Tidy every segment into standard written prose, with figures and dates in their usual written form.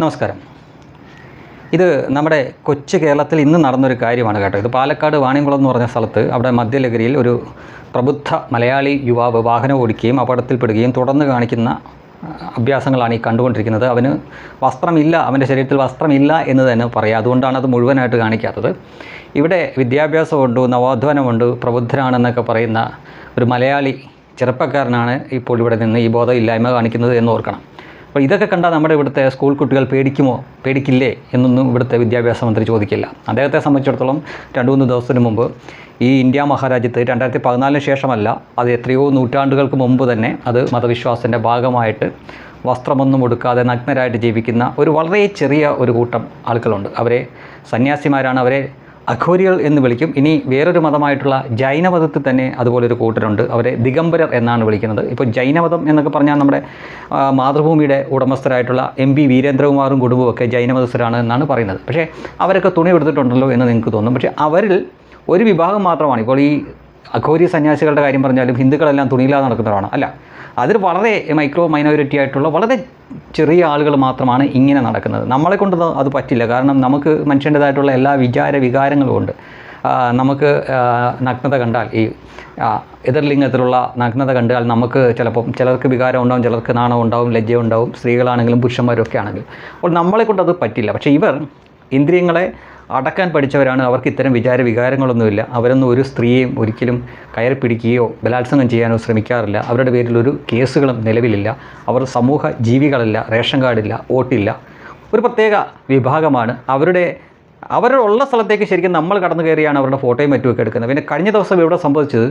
നമസ്കാരം. ഇത് നമ്മുടെ കൊച്ചു കേരളത്തിൽ ഇന്ന് നടന്നൊരു കാര്യമാണ് കേട്ടോ. ഇത് പാലക്കാട് വാണിയംകുളം എന്ന് പറഞ്ഞ സ്ഥലത്ത് അവിടെ മദ്യലഹരിയിൽ ഒരു പ്രബുദ്ധ മലയാളി യുവാവ് വാഹനം ഓടിക്കുകയും അപകടത്തിൽപ്പെടുകയും തുടർന്ന് കാണിക്കുന്ന അഭ്യാസങ്ങളാണ് ഈ കണ്ടുകൊണ്ടിരിക്കുന്നത്. അവന് വസ്ത്രമില്ല, അവൻ്റെ ശരീരത്തിൽ വസ്ത്രമില്ല എന്ന് തന്നെ പറയാം. അതുകൊണ്ടാണ് അത് മുഴുവനായിട്ട് കാണിക്കാത്തത്. ഇവിടെ വിദ്യാഭ്യാസമുണ്ട്, നവോത്ഥാനമുണ്ട്, പ്രബുദ്ധനാണെന്നൊക്കെ പറയുന്ന ഒരു മലയാളി ചെറുപ്പക്കാരനാണ് ഇപ്പോൾ ഇവിടെ നിന്ന് ഈ ബോധമില്ലായ്മ കാണിക്കുന്നത് എന്ന് ഓർക്കണം. അപ്പോൾ ഇതൊക്കെ കണ്ടാൽ നമ്മുടെ ഇവിടുത്തെ സ്കൂൾ കുട്ടികൾ പേടിക്കില്ലേ എന്നൊന്നും ഇവിടുത്തെ വിദ്യാഭ്യാസ മന്ത്രി ചോദിക്കില്ല. അദ്ദേഹത്തെ സംബന്ധിച്ചിടത്തോളം 2-3 ദിവസത്തിന് മുമ്പ് ഈ ഇന്ത്യ മഹാരാജ്യത്ത് 2014 ശേഷമല്ല, അത് എത്രയോ നൂറ്റാണ്ടുകൾക്ക് മുമ്പ് തന്നെ അത് മതവിശ്വാസത്തിൻ്റെ ഭാഗമായിട്ട് വസ്ത്രമൊന്നും ഉടുക്കാതെ നഗ്നരായിട്ട് ജീവിക്കുന്ന ഒരു വളരെ ചെറിയ ഒരു കൂട്ടം ആളുകളുണ്ട്. അവരെ സന്യാസിമാരാണ്, അവരെ അഘോരികൾ എന്ന് വിളിക്കും. ഇനി വേറൊരു മതമായിട്ടുള്ള ജൈനമതത്തിൽ തന്നെ അതുപോലൊരു കൂട്ടരുണ്ട്, അവരെ ദിഗംബരർ എന്നാണ് വിളിക്കുന്നത്. ഇപ്പോൾ ജൈനമതം എന്നൊക്കെ പറഞ്ഞാൽ നമ്മുടെ മാതൃഭൂമിയുടെ ഉടമസ്ഥരായിട്ടുള്ള MP വീരേന്ദ്രകുമാറും കുടുംബമൊക്കെ ജൈനമതസ്ഥരാണ് എന്നാണ് പറയുന്നത്. പക്ഷേ അവരൊക്കെ തുണി എടുത്തിട്ടുണ്ടല്ലോ എന്ന് നിങ്ങൾക്ക് തോന്നും. പക്ഷേ അവരിൽ ഒരു വിഭാഗം മാത്രമാണ്. ഇപ്പോൾ ഈ അഘോരി സന്യാസികളുടെ കാര്യം പറഞ്ഞാലും ഹിന്ദുക്കളെല്ലാം തുണിയില്ലാതെ നടക്കുന്നവരാണ്, അല്ല. അതിൽ വളരെ മൈനോറിറ്റി ആയിട്ടുള്ള വളരെ ചെറിയ ആളുകൾ മാത്രമാണ് ഇങ്ങനെ നടക്കുന്നത്. നമ്മളെ കൊണ്ട് അത് പറ്റില്ല. കാരണം നമുക്ക് മനുഷ്യൻ്റേതായിട്ടുള്ള എല്ലാ വികാരങ്ങളും ഉണ്ട്. നമുക്ക് നഗ്നത കണ്ടാൽ, ഈ എതിർലിംഗത്തിലുള്ള നഗ്നത കണ്ടാൽ നമുക്ക് ചിലപ്പം ചിലർക്ക് വികാരം ഉണ്ടാവും, ചിലർക്ക് നാണം ഉണ്ടാവും, ലജ്ജ ഉണ്ടാവും, സ്ത്രീകളാണെങ്കിലും പുരുഷന്മാരും ഒക്കെ ആണെങ്കിലും. അപ്പോൾ നമ്മളെ കൊണ്ട് അത് പറ്റില്ല. പക്ഷേ ഇവർ ഇന്ദ്രിയങ്ങളെ അടക്കാൻ പഠിച്ചവരാണ്. അവർക്ക് ഇത്തരം വികാരങ്ങളൊന്നുമില്ല. അവരൊന്നും ഒരു സ്ത്രീയെയും ഒരിക്കലും കയറി പിടിക്കുകയോ ബലാത്സംഗം ചെയ്യാനോ ശ്രമിക്കാറില്ല. അവരുടെ പേരിൽ ഒരു കേസുകളും നിലവിലില്ല. അവർ സമൂഹ ജീവികളല്ല, റേഷൻ കാർഡില്ല, വോട്ടില്ല. ഒരു പ്രത്യേക വിഭാഗമാണ്. അവരുള്ള സ്ഥലത്തേക്ക് ശരിക്കും നമ്മൾ കടന്നു കയറിയാണ് അവരുടെ ഫോട്ടോയും മറ്റുമൊക്കെ എടുക്കുന്നത്. പിന്നെ കഴിഞ്ഞ ദിവസം ഇവിടെ സംഭവിച്ചത്,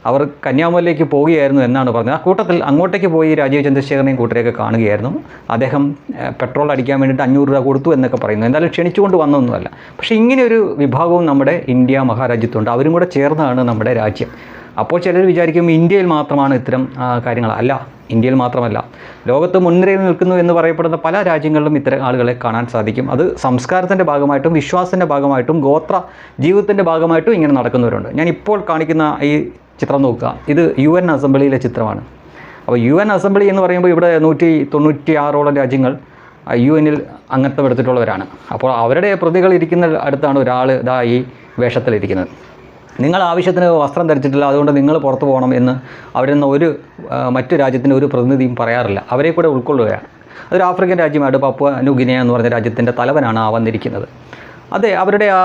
അവർ കന്യാകുമാരിയിലേക്ക് പോവുകയായിരുന്നു എന്നാണ് പറഞ്ഞത്. ആ കൂട്ടത്തിൽ അങ്ങോട്ടേക്ക് പോയി രാജീവ് ചന്ദ്രശേഖരനെയും കൂട്ടരെയൊക്കെ കാണുകയായിരുന്നു. അദ്ദേഹം പെട്രോൾ അടിക്കാൻ വേണ്ടിയിട്ട് 500 രൂപ കൊടുത്തു എന്നൊക്കെ പറയുന്നു. എന്തായാലും ക്ഷണിച്ചുകൊണ്ട് വന്നൊന്നുമല്ല. പക്ഷേ ഇങ്ങനെ ഒരു വിഭാഗവും നമ്മുടെ ഇന്ത്യ മഹാരാജ്യത്തുണ്ട്. അവരും കൂടെ ചേർന്നാണ് നമ്മുടെ രാജ്യം. അപ്പോൾ ചിലർ വിചാരിക്കും ഇന്ത്യയിൽ മാത്രമാണ് ഇത്തരം കാര്യങ്ങൾ. അല്ല, ഇന്ത്യയിൽ മാത്രമല്ല, ലോകത്ത് മുൻനിരയിൽ നിൽക്കുന്നു എന്ന് പറയപ്പെടുന്ന പല രാജ്യങ്ങളിലും ഇത്തരം ആളുകളെ കാണാൻ സാധിക്കും. അത് സംസ്കാരത്തിൻ്റെ ഭാഗമായിട്ടും വിശ്വാസത്തിൻ്റെ ഭാഗമായിട്ടും ഗോത്ര ജീവിതത്തിൻ്റെ ഭാഗമായിട്ടും ഇങ്ങനെ നടക്കുന്നവരുണ്ട്. ഞാൻ ഇപ്പോൾ കാണിക്കുന്ന ഈ ചിത്രം നോക്കുക. ഇത് UN അസംബ്ലിയിലെ ചിത്രമാണ്. അപ്പോൾ UN അസംബ്ലി എന്ന് പറയുമ്പോൾ ഇവിടെ 196ഓളം രാജ്യങ്ങൾ UN-ൽ അംഗത്വം എടുത്തിട്ടുള്ളവരാണ്. അപ്പോൾ അവരുടെ പ്രതികൾ ഇരിക്കുന്ന അടുത്താണ് ഒരാൾ ഇതാ ഈ വേഷത്തിലിരിക്കുന്നത്. നിങ്ങൾ ആവശ്യത്തിന് വസ്ത്രം ധരിച്ചിട്ടില്ല, അതുകൊണ്ട് നിങ്ങൾ പുറത്തു പോകണം എന്ന് അവിടെ നിന്ന് മറ്റു രാജ്യത്തിൻ്റെ ഒരു പ്രതിനിധിയും പറയാറില്ല. അവരെ കൂടെ ഉൾക്കൊള്ളുകയാണ്. അതൊരു ആഫ്രിക്കൻ രാജ്യമായിട്ട് പപ്പുവ ന്യൂ ഗിനിയ എന്ന് പറഞ്ഞ രാജ്യത്തിൻ്റെ തലവനാണ് വന്നിരിക്കുന്നത്. അതെ, അവരുടെ ആ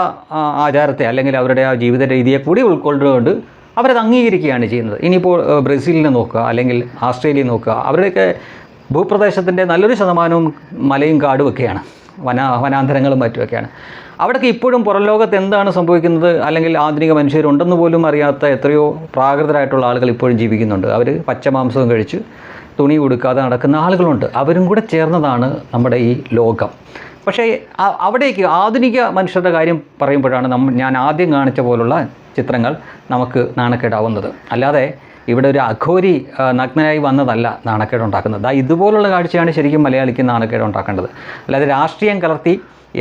ആചാരത്തെ അല്ലെങ്കിൽ അവരുടെ ആ ജീവിത രീതിയെ കൂടി ഉൾക്കൊള്ളുകൊണ്ട് അവരത് അംഗീകരിക്കുകയാണ് ചെയ്യുന്നത്. ഇനിയിപ്പോൾ ബ്രസീലിനെ നോക്കുക, അല്ലെങ്കിൽ ആസ്ട്രേലിയ നോക്കുക. അവരുടെയൊക്കെ ഭൂപ്രദേശത്തിൻ്റെ നല്ലൊരു ശതമാനവും മലയും കാടും ഒക്കെയാണ്, വനാന്തരങ്ങളും മറ്റുമൊക്കെയാണ്. അവിടെയൊക്കെ ഇപ്പോഴും പുറം ലോകത്ത് എന്താണ് സംഭവിക്കുന്നത്, അല്ലെങ്കിൽ ആധുനിക മനുഷ്യരുണ്ടെന്ന് പോലും അറിയാത്ത എത്രയോ പ്രാകൃതരായിട്ടുള്ള ആളുകൾ ഇപ്പോഴും ജീവിക്കുന്നുണ്ട്. അവർ പച്ചമാംസവും കഴിച്ച് തുണി ഉടുക്കാതെ നടക്കുന്ന ആളുകളുണ്ട്. അവരും കൂടെ ചേർന്നതാണ് നമ്മുടെ ഈ ലോകം. പക്ഷേ അവിടേക്ക് ആധുനിക മനുഷ്യരുടെ കാര്യം പറയുമ്പോഴാണ് ഞാൻ ആദ്യം കാണിച്ച പോലുള്ള ചിത്രങ്ങൾ നമുക്ക് നാണക്കേടാവുന്നത്. അല്ലാതെ ഇവിടെ ഒരു അഘോരി നഗ്നനായി വന്നതല്ല നാണക്കേടുണ്ടാക്കുന്നത്. ഇതുപോലുള്ള കാഴ്ചയാണ് ശരിക്കും മലയാളിക്ക് നാണക്കേടുണ്ടാക്കേണ്ടത്. അല്ലാതെ രാഷ്ട്രീയം കലർത്തി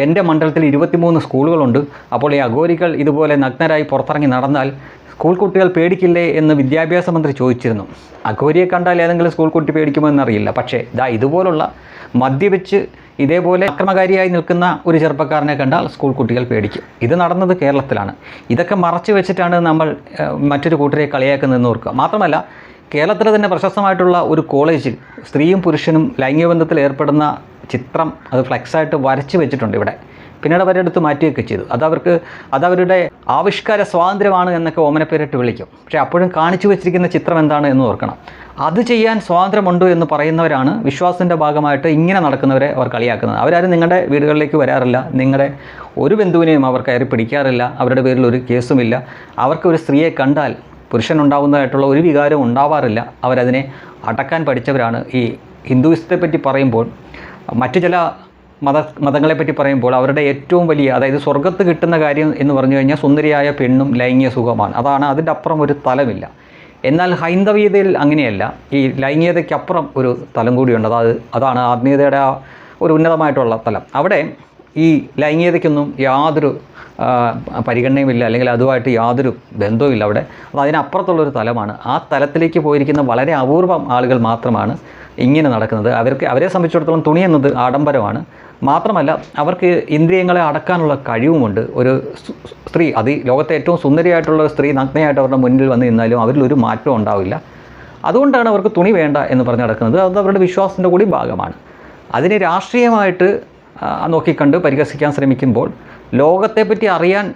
എൻ്റെ മണ്ഡലത്തിൽ 23 സ്കൂളുകളുണ്ട്, അപ്പോൾ ഈ അഘോരികൾ ഇതുപോലെ നഗ്നരായി പുറത്തിറങ്ങി നടന്നാൽ സ്കൂൾ കുട്ടികൾ പേടിക്കില്ലേ എന്ന് വിദ്യാഭ്യാസ മന്ത്രി ചോദിച്ചിരുന്നു. അഘോരിയെ കണ്ടാൽ ഏതെങ്കിലും സ്കൂൾ കുട്ടി പേടിക്കുമോ എന്നറിയില്ല. പക്ഷേ ഇതുപോലുള്ള മദ്യപിച്ച് ഇതേപോലെ അക്രമകാരിയായി നിൽക്കുന്ന ഒരു ചെറുപ്പക്കാരനെ കണ്ടാൽ സ്കൂൾ കുട്ടികൾ പേടിക്കും. ഇത് നടന്നത് കേരളത്തിലാണ്. ഇതൊക്കെ മറച്ചു വെച്ചിട്ടാണ് നമ്മൾ മറ്റൊരു കൂട്ടരെ കളിയാക്കുന്നതെന്ന് ഓർക്കുക. മാത്രമല്ല, കേരളത്തിലെ തന്നെ പ്രശസ്തമായിട്ടുള്ള ഒരു കോളേജിൽ സ്ത്രീയും പുരുഷനും ലൈംഗിക ബന്ധത്തിൽ ഏർപ്പെടുന്ന ചിത്രം അത് ഫ്ലെക്സായിട്ട് വരച്ച് വെച്ചിട്ടുണ്ട് ഇവിടെ. പിന്നീട് അവരെടുത്ത് മാറ്റുകയൊക്കെ ചെയ്തു. അതവരുടെ ആവിഷ്കാര സ്വാതന്ത്ര്യമാണ് എന്നൊക്കെ ഓമനപ്പേരിട്ട് വിളിക്കും. പക്ഷേ അപ്പോഴും കാണിച്ചു വെച്ചിരിക്കുന്ന ചിത്രം എന്താണ് എന്ന് ഓർക്കണം. അത് ചെയ്യാൻ സ്വാതന്ത്ര്യമുണ്ട് എന്ന് പറയുന്നവരാണ് വിശ്വാസത്തിൻ്റെ ഭാഗമായിട്ട് ഇങ്ങനെ നടക്കുന്നവരെ അവർ കളിയാക്കുന്നത്. അവരാരും നിങ്ങളുടെ വീടുകളിലേക്ക് വരാറില്ല, നിങ്ങളുടെ ഒരു ബന്ധുവിനെയും അവർ കയറി പിടിക്കാറില്ല, അവരുടെ പേരിൽ ഒരു കേസുമില്ല. അവർക്ക് ഒരു സ്ത്രീയെ കണ്ടാൽ പുരുഷനുണ്ടാവുന്നതായിട്ടുള്ള ഒരു വികാരവും ഉണ്ടാവാറില്ല. അവരതിനെ അടക്കാൻ പഠിച്ചവരാണ്. ഈ ഹിന്ദുയിസത്തെ പറ്റി പറയുമ്പോൾ, മറ്റു ചില മതങ്ങളെപ്പറ്റി പറയുമ്പോൾ അവരുടെ ഏറ്റവും വലിയ, അതായത് സ്വർഗത്ത് കിട്ടുന്ന കാര്യം എന്ന് പറഞ്ഞു കഴിഞ്ഞാൽ സുന്ദരിയായ പെണ്ണും ലൈംഗിക സുഖമാണ്. അതിൻ്റെ അപ്പുറം ഒരു തലമില്ല. എന്നാൽ ഹൈന്ദവീയതയിൽ അങ്ങനെയല്ല. ഈ ലൈംഗികതയ്ക്കപ്പുറം ഒരു തലം കൂടിയുണ്ട്. അതാണ് ആത്മീയതയുടെ ഒരു ഉന്നതമായിട്ടുള്ള തലം. അവിടെ ഈ ലൈംഗികതയ്ക്കൊന്നും യാതൊരു പരിഗണനയുമില്ല, അല്ലെങ്കിൽ അതുമായിട്ട് യാതൊരു ബന്ധവുമില്ല. അവിടെ അതിനപ്പുറത്തുള്ളൊരു തലമാണ്. ആ തലത്തിലേക്ക് പോയിരിക്കുന്ന വളരെ അപൂർവം ആളുകൾ മാത്രമാണ് ഇങ്ങനെ നടക്കുന്നത്. അവരെ സംബന്ധിച്ചിടത്തോളം തുണി എന്നത് ആഡംബരമാണ്. മാത്രമല്ല അവർക്ക് ഇന്ദ്രിയങ്ങളെ അടക്കാനുള്ള കഴിവുമുണ്ട്. ഒരു സ്ത്രീ, ലോകത്തെ ഏറ്റവും സുന്ദരിയായിട്ടുള്ള സ്ത്രീ നഗ്നയായിട്ട് അവരുടെ മുന്നിൽ വന്ന് നിന്നാലും അവരിലൊരു മാറ്റവും ഉണ്ടാവില്ല. അതുകൊണ്ടാണ് അവർക്ക് തുണി വേണ്ട എന്ന് പറഞ്ഞ് നടക്കുന്നത്. അത് അവരുടെ വിശ്വാസത്തിൻ്റെ കൂടി ഭാഗമാണ്. അതിനെ രാഷ്ട്രീയമായിട്ട് നോക്കിക്കണ്ട് പരിഹസിക്കാൻ ശ്രമിക്കുമ്പോൾ ലോകത്തെപ്പറ്റി അറിയാൻ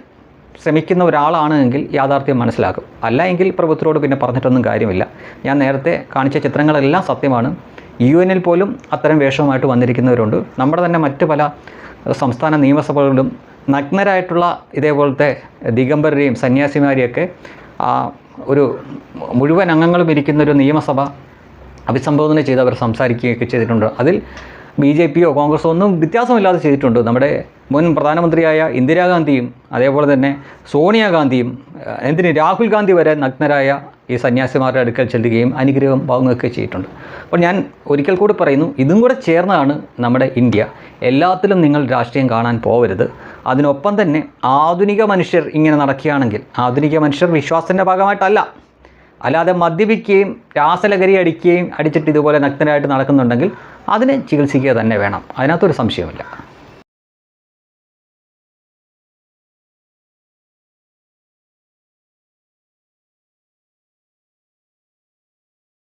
ശ്രമിക്കുന്ന ഒരാളാണെങ്കിൽ യാഥാർത്ഥ്യം മനസ്സിലാക്കും. അല്ല എങ്കിൽ പ്രഭുത്വരോട് പിന്നെ പറഞ്ഞിട്ടൊന്നും കാര്യമില്ല. ഞാൻ നേരത്തെ കാണിച്ച ചിത്രങ്ങളെല്ലാം സത്യമാണ്. UN പോലും അത്തരം വേഷവുമായിട്ട് വന്നിരിക്കുന്നവരുണ്ട്. നമ്മുടെ തന്നെ മറ്റ് പല സംസ്ഥാന നിയമസഭകളിലും നഗ്നരായിട്ടുള്ള ഇതേപോലത്തെ ദിഗംബരെയും സന്യാസിമാരെയൊക്കെ ഒരു മുഴുവൻ അംഗങ്ങളും ഇരിക്കുന്നൊരു നിയമസഭ അഭിസംബോധന ചെയ്ത് അവർ സംസാരിക്കുകയൊക്കെ ചെയ്തിട്ടുണ്ട്. അതിൽ BJPയോ കോൺഗ്രസോ ഒന്നും വ്യത്യാസമില്ലാതെ ചെയ്തിട്ടുണ്ട്. നമ്മുടെ മുൻ പ്രധാനമന്ത്രിയായ ഇന്ദിരാഗാന്ധിയും അതേപോലെ തന്നെ സോണിയാഗാന്ധിയും രാഹുൽ ഗാന്ധി വരെ നഗ്നരായ ഈ സന്യാസിമാരുടെ അടുക്കൽ ചെല്ലുകയും അനുഗ്രഹം വാങ്ങുകയൊക്കെ ചെയ്തിട്ടുണ്ട്. അപ്പോൾ ഞാൻ ഒരിക്കൽ കൂടി പറയുന്നു, ഇതും കൂടെ ചേർന്നാണ് നമ്മുടെ ഇന്ത്യ. എല്ലാത്തിലും നിങ്ങൾ രാഷ്ട്രീയം കാണാൻ പോകരുത്. അതിനൊപ്പം തന്നെ ആധുനിക മനുഷ്യർ ഇങ്ങനെ നടക്കുകയാണെങ്കിൽ, ആധുനിക മനുഷ്യർ വിശ്വാസത്തിൻ്റെ ഭാഗമായിട്ടല്ല, അല്ലാതെ മദ്യപിക്കുകയും രാസലഹരി അടിച്ചിട്ട് ഇതുപോലെ നഗ്നരായിട്ട് നടക്കുന്നുണ്ടെങ്കിൽ അതിനെ ചികിത്സിക്കുക തന്നെ വേണം. അതിനകത്തൊരു സംശയമില്ല.